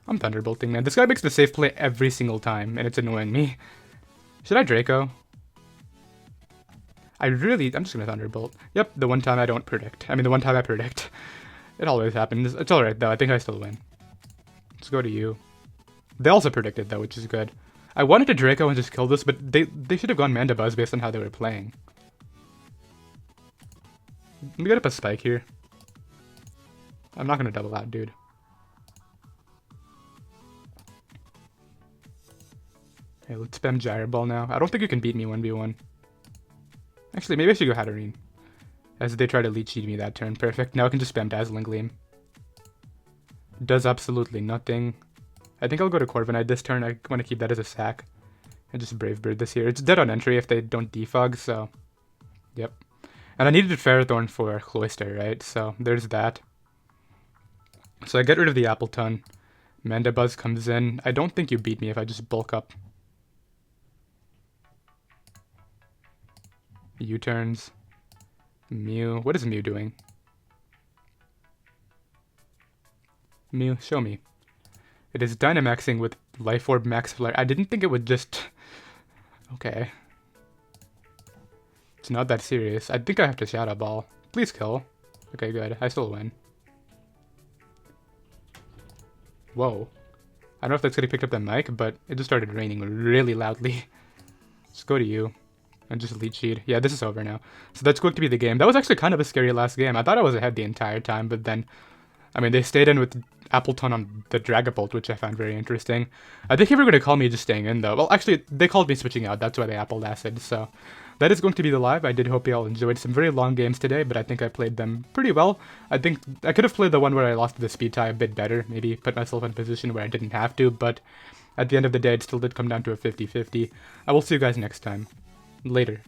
I'm Thunderbolting, man. This guy makes the safe play every single time, and it's annoying me. Should I Draco? I'm just gonna Thunderbolt. Yep, the one time I don't predict. I mean, the one time I predict. It always happens. It's alright, though. I think I still win. Let's go to you. They also predicted, though, which is good. I wanted to Draco and just kill this, but they should have gone Mandibuzz based on how they were playing. Let me get up a Spike here. I'm not gonna double out, dude. Okay, let's spam Gyro Ball now. I don't think you can beat me 1v1. Actually, maybe I should go Hatterene. As they try to Leech Seed me that turn. Perfect. Now I can just spam Dazzling Gleam. Does absolutely nothing. I think I'll go to Corviknight this turn. I want to keep that as a sack. And just Brave Bird this here. It's dead on entry if they don't defog, so... Yep. And I needed Ferrothorn for Cloister, right? So there's that. So I get rid of the Appleton. Mandibuzz comes in. I don't think you beat me if I just bulk up. U-turns. Mew. What is Mew doing? Mew, show me. It is Dynamaxing with Life Orb Max Flare. I didn't think it would just... Okay. It's not that serious. I think I have to Shadow Ball. Please kill. Okay, good. I still win. Whoa. I don't know if that's gonna pick up the mic, but it just started raining really loudly. Let's go to you. And just Leech Seed. Yeah, this is over now. So that's going to be the game. That was actually kind of a scary last game. I thought I was ahead the entire time, but then... I mean, they stayed in with Appleton on the Dragapult, which I found very interesting. I think they were going to call me just staying in, though. Well, actually, they called me switching out. That's why they Apple Acid, so... That is going to be the live. I did hope you all enjoyed some very long games today, but I think I played them pretty well. I think I could have played the one where I lost the speed tie a bit better, maybe put myself in a position where I didn't have to, but at the end of the day, it still did come down to a 50-50. I will see you guys next time. Later.